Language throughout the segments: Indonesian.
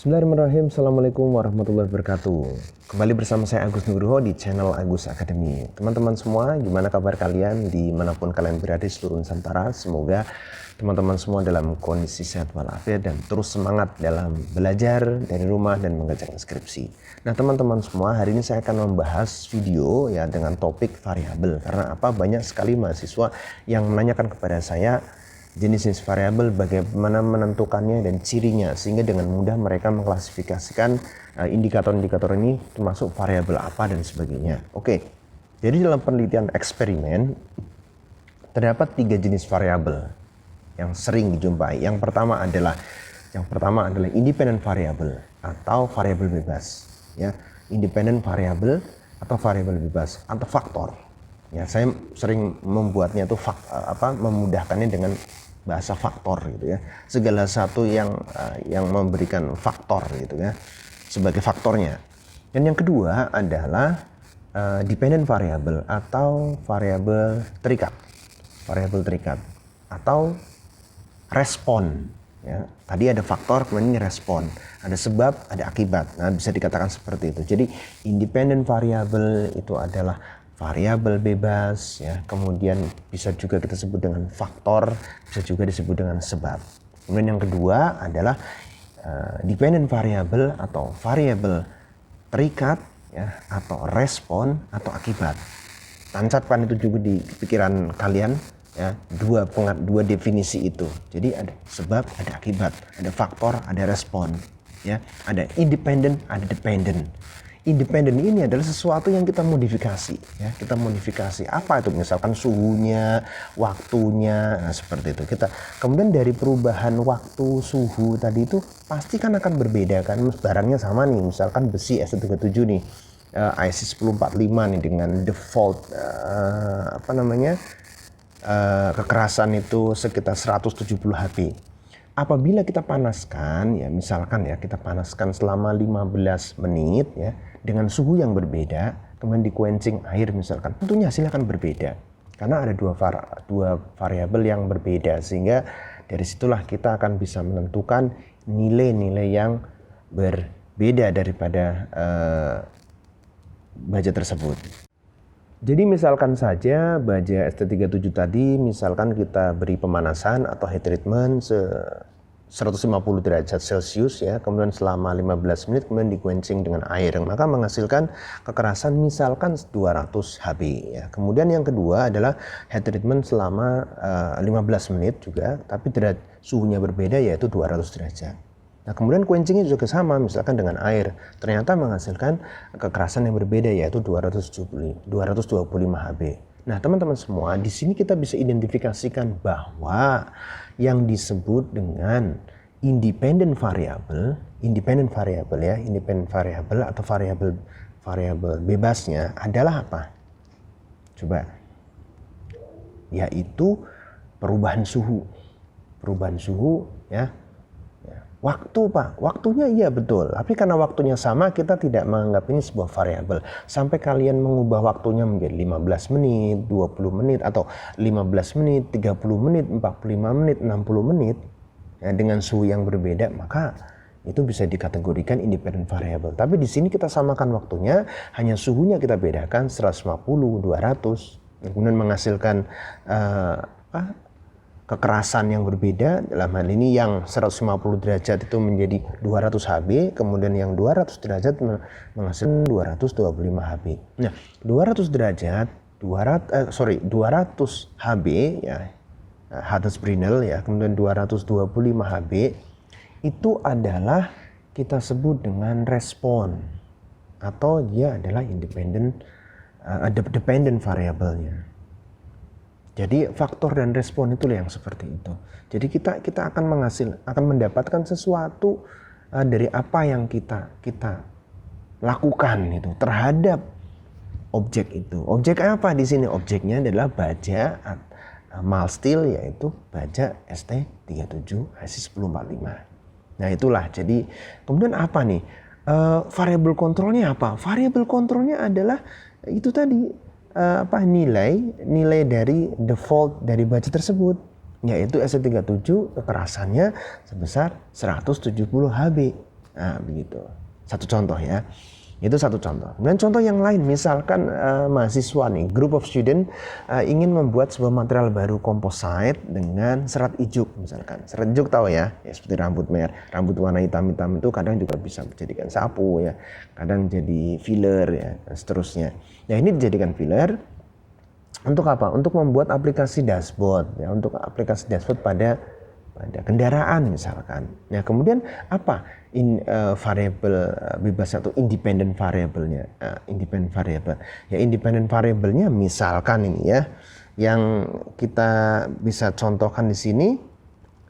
Bismillahirrahmanirrahim. Assalamualaikum warahmatullahi wabarakatuh. Kembali bersama saya Agus Nugroho di channel Agus Academy. Teman-teman semua, gimana kabar kalian dimanapun kalian berada di seluruh Nusantara? Semoga teman-teman semua dalam kondisi sehat walafiat dan terus semangat dalam belajar dari rumah dan mengerjakan skripsi. Nah teman-teman semua, hari ini saya akan membahas video ya dengan topik variabel. Karena apa? Banyak sekali mahasiswa yang menanyakan kepada saya jenis-jenis variabel, bagaimana menentukannya dan cirinya, sehingga dengan mudah mereka mengklasifikasikan indikator-indikator ini termasuk variabel apa dan sebagainya. Oke, jadi dalam penelitian eksperimen terdapat 3 jenis variabel yang sering dijumpai. Yang pertama adalah independent variable atau variabel bebas, ya, independent variable atau variabel bebas atau faktor. Ya, saya sering membuatnya itu memudahkannya dengan bahasa faktor gitu ya. Segala satu yang memberikan faktor gitu ya sebagai faktornya. Dan yang kedua adalah dependent variable atau variabel terikat. Variabel terikat atau respon ya. Tadi ada faktor, kemudian ini respon. Ada sebab, ada akibat. Nah, bisa dikatakan seperti itu. Jadi independent variable itu adalah variabel bebas ya, kemudian bisa juga kita sebut dengan faktor, bisa juga disebut dengan sebab. Kemudian yang kedua adalah dependent variable atau variabel terikat ya, atau respon atau akibat. Tancapkan itu juga di pikiran kalian ya, dua definisi itu. Jadi ada sebab, ada akibat, ada faktor, ada respon ya, ada independent, ada dependent. Independen ini adalah sesuatu yang kita modifikasi ya, kita modifikasi apa itu, misalkan suhunya, waktunya, nah seperti itu. Kemudian dari perubahan waktu, suhu tadi itu pasti kan akan berbeda kan, barangnya sama nih, misalkan besi S37 nih, IC 1045 nih dengan default kekerasan itu sekitar 170 Hp. Apabila kita panaskan ya, misalkan ya kita panaskan selama 15 menit ya dengan suhu yang berbeda, kemudian di quenching air misalkan, tentunya hasilnya akan berbeda karena ada dua variabel yang berbeda, sehingga dari situlah kita akan bisa menentukan nilai-nilai yang berbeda daripada baja tersebut. Jadi misalkan saja baja ST37 tadi, misalkan kita beri pemanasan atau heat treatment 150 derajat Celcius ya, kemudian selama 15 menit kemudian di quenching dengan air, maka menghasilkan kekerasan misalkan 200 Hb ya. Kemudian yang kedua adalah heat treatment selama 15 menit juga, tapi suhunya berbeda yaitu 200 derajat. Nah kemudian quenchingnya juga sama, misalkan dengan air, ternyata menghasilkan kekerasan yang berbeda yaitu 225 Hb. Nah teman-teman semua, di sini kita bisa identifikasikan bahwa yang disebut dengan independent variable atau variabel bebasnya adalah apa? Coba, yaitu perubahan suhu ya. Waktu Pak, waktunya iya betul, tapi karena waktunya sama kita tidak menganggap ini sebuah variabel. Sampai kalian mengubah waktunya menjadi 15 menit, 20 menit, atau 15 menit, 30 menit, 45 menit, 60 menit ya, dengan suhu yang berbeda, maka itu bisa dikategorikan independent variable. Tapi di sini kita samakan waktunya, hanya suhunya kita bedakan 150, 200, kemudian menghasilkan kekerasan yang berbeda. Dalam hal ini yang 150 derajat itu menjadi 200 Hb, kemudian yang 200 derajat menghasilkan 225 Hb. Nah, 200 Hb ya, Hades-Brinell ya, kemudian 225 Hb itu adalah kita sebut dengan respon, atau dia adalah dependent variabelnya. Jadi faktor dan respon itulah yang seperti itu. Jadi kita akan mendapatkan sesuatu dari apa yang kita lakukan itu terhadap objek itu. Objek apa di sini? Objeknya adalah baja mild steel, yaitu baja ST37 IC 1045. Nah itulah. Jadi kemudian apa nih? Variable kontrolnya apa? Variable kontrolnya adalah itu tadi. Nilai dari default dari baja tersebut, yaitu ST37 kekerasannya sebesar 170 Hb. Nah, begitu. Satu contoh ya. Itu satu contoh. Kemudian contoh yang lain, misalkan mahasiswa nih, group of student ingin membuat sebuah material baru composite dengan serat ijuk misalkan. Serat ijuk tahu ya, seperti rambut merah, rambut warna hitam-hitam itu kadang juga bisa dijadikan sapu ya, kadang jadi filler ya, dan seterusnya. Nah ini dijadikan filler untuk apa? Untuk membuat aplikasi dashboard ya, untuk aplikasi dashboard pada kendaraan misalkan. Nah kemudian apa variable bebas atau independent variable-nya? Independent variable. Ya independent variable-nya misalkan ini ya, yang kita bisa contohkan di sini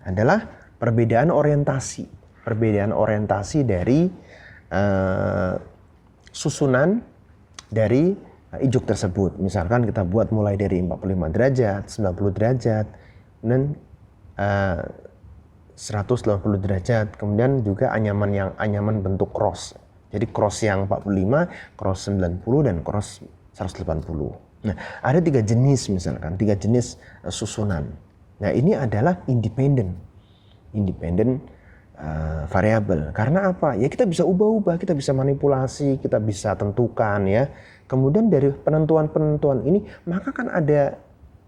adalah perbedaan orientasi. Perbedaan orientasi dari susunan dari ijuk tersebut. Misalkan kita buat mulai dari 45 derajat, 90 derajat, dan 180 derajat, kemudian juga anyaman bentuk cross. Jadi cross yang 45, cross 90 dan cross 180. Nah, ada 3 jenis misalkan, 3 jenis susunan. Nah, ini adalah independent variable. Karena apa? Ya kita bisa ubah-ubah, kita bisa manipulasi, kita bisa tentukan ya. Kemudian dari penentuan-penentuan ini maka kan ada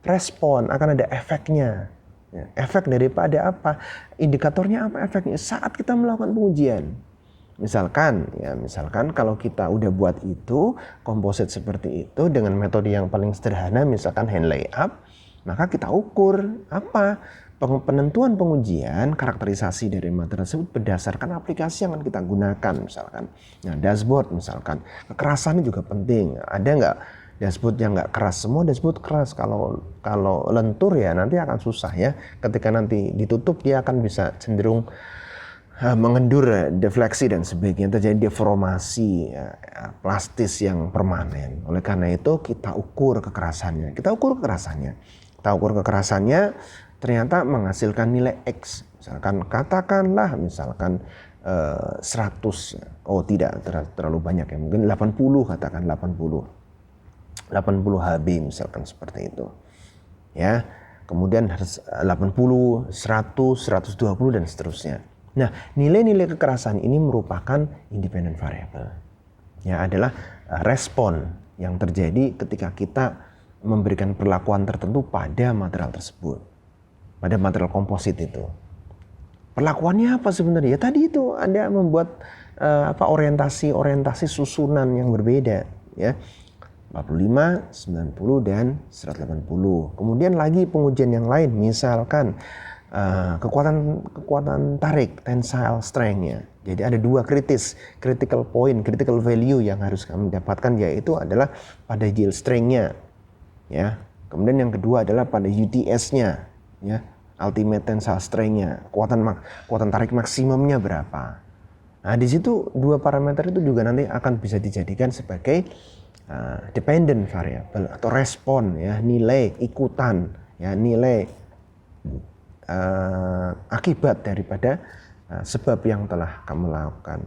respon, akan ada efeknya. Ya, efek daripada apa? Indikatornya apa efeknya? Saat kita melakukan pengujian. Misalkan kalau kita udah buat itu, komposit seperti itu dengan metode yang paling sederhana, misalkan hand layup, maka kita ukur apa? Penentuan pengujian, karakterisasi dari material tersebut berdasarkan aplikasi yang akan kita gunakan misalkan. Nah, dashboard misalkan, kekerasannya juga penting. Ada nggak dashboard yang nggak keras? Semua dashboard keras. Kalau lentur ya nanti akan susah ya. Ketika nanti ditutup dia akan bisa cenderung mengendur, defleksi dan sebagainya, terjadi deformasi plastis yang permanen. Oleh karena itu kita ukur kekerasannya. Kita ukur kekerasannya ternyata menghasilkan nilai X. Misalkan katakanlah 100. Oh tidak terlalu banyak ya. Mungkin 80 katakan 80 HB misalkan seperti itu. Ya. Kemudian harus 80, 100, 120 dan seterusnya. Nah, nilai-nilai kekerasan ini merupakan independent variable. Ya, adalah respon yang terjadi ketika kita memberikan perlakuan tertentu pada material tersebut. Pada material komposit itu. Perlakuannya apa sebenarnya? Ya, tadi itu Anda membuat orientasi susunan yang berbeda ya. 45, 90 dan 180. Kemudian lagi pengujian yang lain, misalkan kekuatan tarik, tensile strength-nya. Jadi ada 2 critical point, critical value yang harus kami dapatkan, yaitu adalah pada yield strength-nya ya. Kemudian yang kedua adalah pada UTS-nya ya, ultimate tensile strength-nya, kekuatan tarik maksimumnya berapa. Nah, di situ 2 parameter itu juga nanti akan bisa dijadikan sebagai dependent variable atau respon ya, nilai ikutan ya, nilai akibat daripada sebab yang telah kamu lakukan.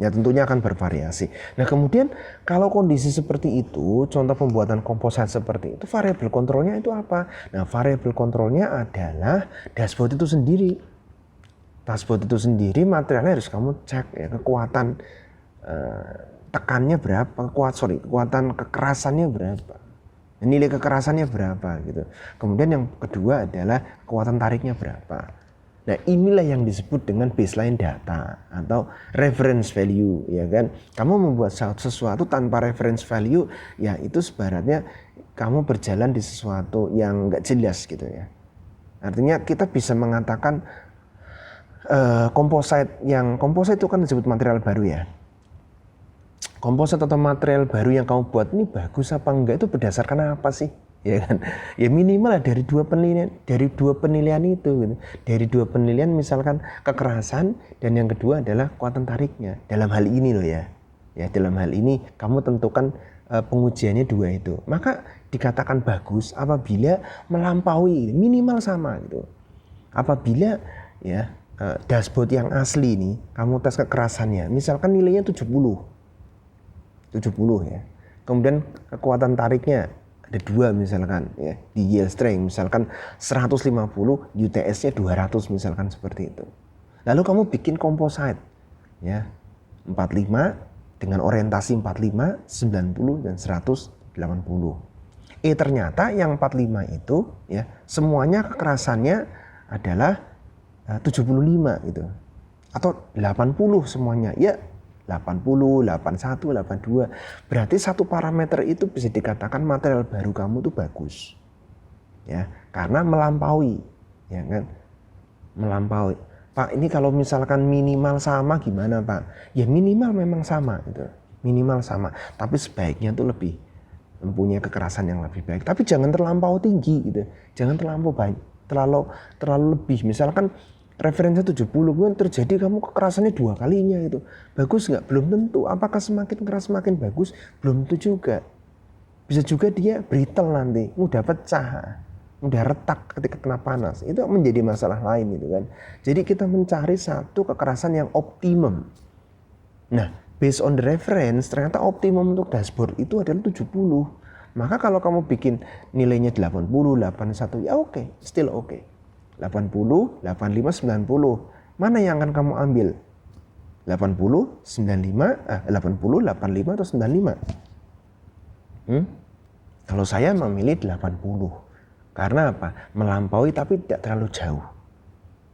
Ya tentunya akan bervariasi. Nah kemudian kalau kondisi seperti itu, contoh pembuatan komposit seperti itu, variable kontrolnya itu apa? Nah variable kontrolnya adalah dashboard itu sendiri. Dashboard itu sendiri materialnya harus kamu cek ya, kekuatan tekannya berapa, kekuatan kekerasannya berapa, nilai kekerasannya berapa gitu. Kemudian yang kedua adalah kekuatan tariknya berapa. Nah inilah yang disebut dengan baseline data atau reference value ya kan. Kamu membuat sesuatu tanpa reference value ya itu sebaratnya kamu berjalan di sesuatu yang nggak jelas gitu ya. Artinya kita bisa mengatakan komposit itu kan disebut material baru ya. Komposit atau material baru yang kamu buat ini bagus apa enggak itu berdasarkan apa sih? Ya kan, ya minimal lah dari dua penilaian itu gitu. Dari 2 penilaian misalkan kekerasan dan yang kedua adalah kekuatan tariknya. Dalam hal ini loh ya dalam hal ini kamu tentukan pengujiannya 2 itu, maka dikatakan bagus apabila melampaui minimal sama gitu. Apabila ya dashboard yang asli ini kamu tes kekerasannya misalkan nilainya 70 ya, kemudian kekuatan tariknya ada 2 misalkan ya, di yield strength misalkan 150, UTS-nya 200 misalkan seperti itu. Lalu kamu bikin komposit ya. 45 dengan orientasi 45, 90 dan 180. Ternyata yang 45 itu ya semuanya kekerasannya adalah 75 gitu. Atau 80 semuanya. Ya 80, 81, 82. Berarti satu parameter itu bisa dikatakan material baru kamu itu bagus. Ya, karena melampaui, ya kan? Melampaui. Pak, ini kalau misalkan minimal sama gimana, Pak? Ya minimal memang sama gitu. Minimal sama, tapi sebaiknya tuh lebih mempunyai kekerasan yang lebih baik, tapi jangan terlampau tinggi gitu, jangan terlampau banyak, terlalu lebih. Misalkan referensinya 70, kemudian terjadi kamu kekerasannya 2 kalinya itu, bagus nggak? Belum tentu. Apakah semakin keras semakin bagus? Belum tentu juga. Bisa juga dia brittle nanti, mudah pecah, mudah retak ketika kena panas. Itu menjadi masalah lain gitu kan. Jadi kita mencari satu kekerasan yang optimum. Nah, based on the reference, ternyata optimum untuk dashboard itu adalah 70. Maka kalau kamu bikin nilainya 80, 81, ya oke, still oke. 80, 85, 90. Mana yang akan kamu ambil? 80, 95, 80, 85 atau 95? Kalau saya memilih 80. Karena apa? Melampaui tapi tidak terlalu jauh.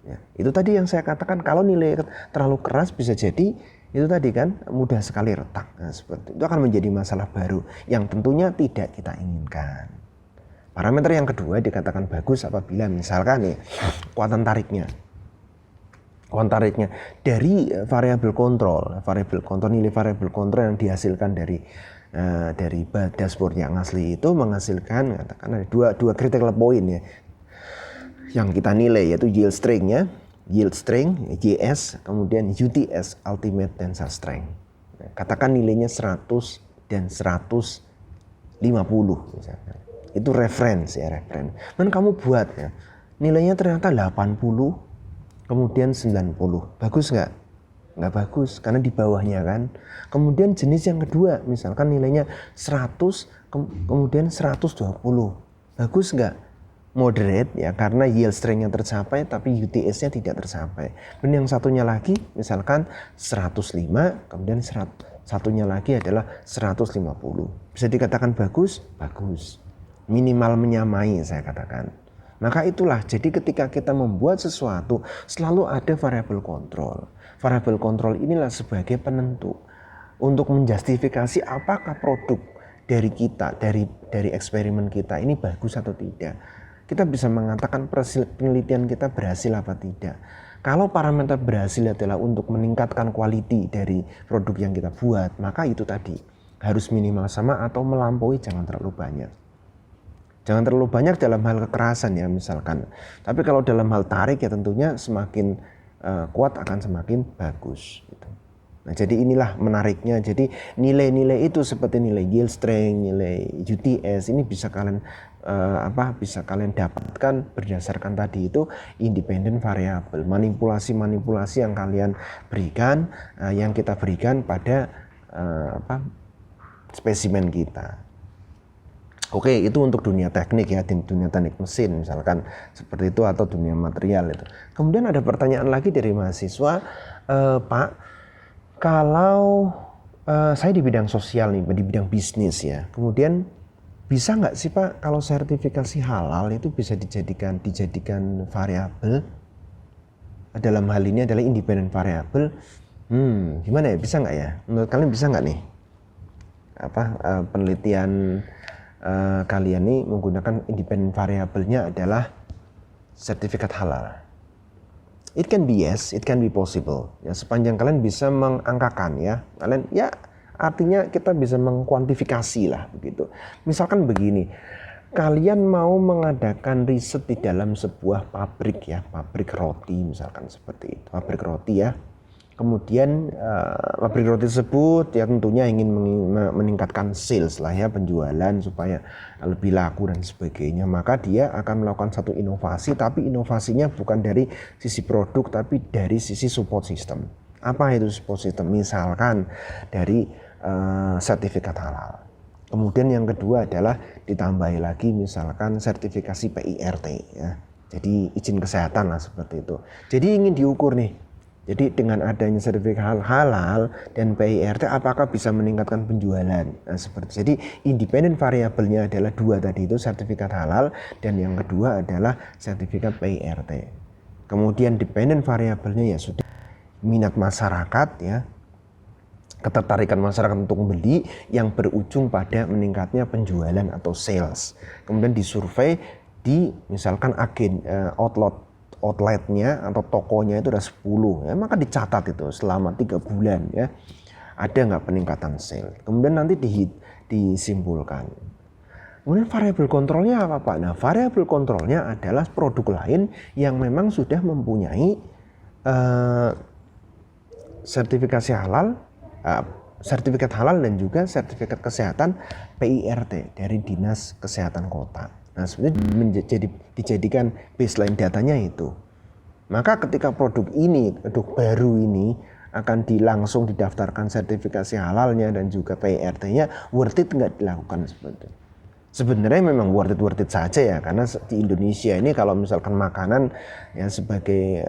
Ya, itu tadi yang saya katakan, kalau nilai terlalu keras bisa jadi itu tadi kan mudah sekali retak. Nah, seperti itu akan menjadi masalah baru yang tentunya tidak kita inginkan. Parameter yang kedua dikatakan bagus apabila misalkan nih kekuatan tariknya dari variabel kontrol nilai variabel kontrol yang dihasilkan dari dashboard yang asli itu menghasilkan, katakan ada dua critical point ya yang kita nilai, yaitu yield strength-nya, YS, kemudian UTS, ultimate tensile strength. Katakan nilainya 100 dan 150 misalnya. Itu reference ya, reference. Dan kamu buat ya, nilainya ternyata 80, kemudian 90. Bagus nggak? Nggak bagus, karena di bawahnya kan. Kemudian jenis yang kedua, misalkan nilainya 100, kemudian 120. Bagus nggak? Moderate ya, karena yield strength-nya tercapai tapi UTS-nya tidak tercapai. Dan yang satunya lagi misalkan 105, kemudian satunya lagi adalah 150. Bisa dikatakan bagus? Bagus. Minimal menyamai saya katakan. Maka itulah, jadi ketika kita membuat sesuatu selalu ada variabel kontrol. Variabel kontrol inilah sebagai penentu untuk menjustifikasi apakah produk dari kita, dari eksperimen kita ini bagus atau tidak. Kita bisa mengatakan penelitian kita berhasil apa tidak. Kalau parameter berhasil adalah untuk meningkatkan quality dari produk yang kita buat, maka itu tadi harus minimal sama atau melampaui, jangan terlalu banyak. Jangan terlalu banyak dalam hal kekerasan ya misalkan. Tapi kalau dalam hal tarik ya tentunya semakin kuat akan semakin bagus. Gitu. Nah, jadi inilah menariknya. Jadi nilai-nilai itu seperti nilai yield strength, nilai UTS ini bisa kalian dapatkan berdasarkan tadi itu independent variable, manipulasi-manipulasi yang kalian berikan, yang kita berikan pada spesimen kita. Oke, itu untuk dunia teknik ya, dunia teknik mesin misalkan seperti itu, atau dunia material itu. Kemudian ada pertanyaan lagi dari mahasiswa, Pak, kalau saya di bidang sosial nih, di bidang bisnis ya, kemudian bisa nggak sih Pak kalau sertifikasi halal itu bisa dijadikan variabel? Dalam hal ini adalah independent variable. Gimana ya, bisa nggak ya? Menurut kalian bisa nggak nih? Penelitian kalian nih menggunakan independent variabelnya adalah sertifikat halal. It can be yes, it can be possible. Ya, sepanjang kalian bisa mengangkakan ya, kalian ya artinya kita bisa mengkuantifikasi lah begitu. Misalkan begini, kalian mau mengadakan riset di dalam sebuah pabrik ya, pabrik roti misalkan seperti itu, pabrik roti ya. Kemudian pabrik roti tersebut ya tentunya ingin meningkatkan sales lah ya, penjualan supaya lebih laku dan sebagainya. Maka dia akan melakukan satu inovasi, tapi inovasinya bukan dari sisi produk tapi dari sisi support system. Apa itu support system? Misalkan dari sertifikat halal. Kemudian yang kedua adalah ditambahi lagi misalkan sertifikasi PIRT ya. Jadi izin kesehatan lah seperti itu. Jadi ingin diukur nih, Jadi dengan adanya sertifikat halal dan PIRT, apakah bisa meningkatkan penjualan? Nah, seperti jadi independent variabelnya adalah dua tadi itu, sertifikat halal dan yang kedua adalah sertifikat PIRT. Kemudian dependent variabelnya ya sudah minat masyarakat ya, ketertarikan masyarakat untuk membeli yang berujung pada meningkatnya penjualan atau sales. Kemudian disurvei di misalkan agen outletnya atau tokonya itu ada 10 ya, maka dicatat itu selama 3 bulan ya, ada nggak peningkatan sales. Kemudian nanti disimpulkan. Kemudian variabel kontrolnya apa Pak? Nah, variabel kontrolnya adalah produk lain yang memang sudah mempunyai sertifikasi halal, sertifikat halal dan juga sertifikat kesehatan PIRT dari Dinas Kesehatan Kota. Nah, sebenarnya dijadikan baseline datanya itu. Maka ketika produk baru ini akan langsung didaftarkan sertifikasi halalnya dan juga PIRT-nya, worth it nggak dilakukan seperti itu? Sebenarnya memang worth it saja ya, karena di Indonesia ini kalau misalkan makanan ya sebagai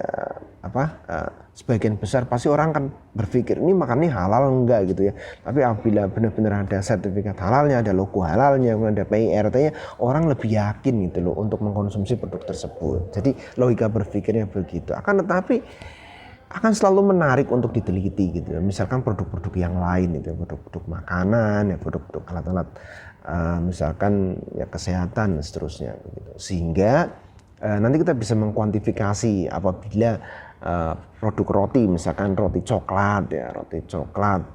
sebagian besar pasti orang kan berpikir ini makannya halal enggak gitu ya. Tapi apabila benar-benar ada sertifikat halalnya, ada logo halalnya, ada PIRT-nya, orang lebih yakin gitu loh untuk mengkonsumsi produk tersebut. Jadi logika berpikirnya begitu. Akan tetapi akan selalu menarik untuk diteliti gitu. Misalkan produk-produk yang lain itu, produk-produk makanan, ya produk-produk alat-alat misalkan ya kesehatan dan seterusnya gitu. Sehingga nanti kita bisa mengkuantifikasi apabila produk roti, misalkan roti coklat ya, roti coklat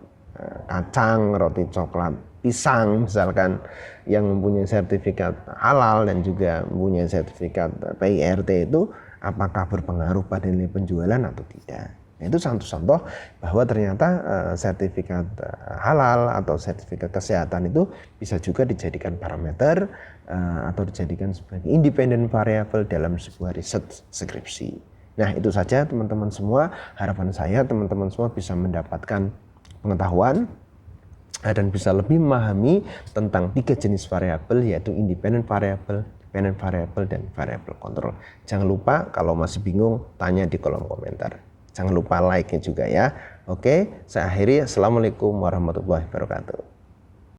kacang, roti coklat pisang misalkan yang mempunyai sertifikat halal dan juga mempunyai sertifikat PIRT itu apakah berpengaruh pada nilai penjualan atau tidak. Nah, itu contoh bahwa ternyata sertifikat halal atau sertifikat kesehatan itu bisa juga dijadikan parameter atau dijadikan sebagai independent variable dalam sebuah riset skripsi. Nah, itu saja teman-teman semua. Harapan saya teman-teman semua bisa mendapatkan pengetahuan dan bisa lebih memahami tentang 3 jenis variabel, yaitu independent variable, dependent variable, dan variable control. Jangan lupa kalau masih bingung tanya di kolom komentar. Jangan lupa like-nya juga ya. Oke, saya akhiri. Assalamualaikum warahmatullahi wabarakatuh.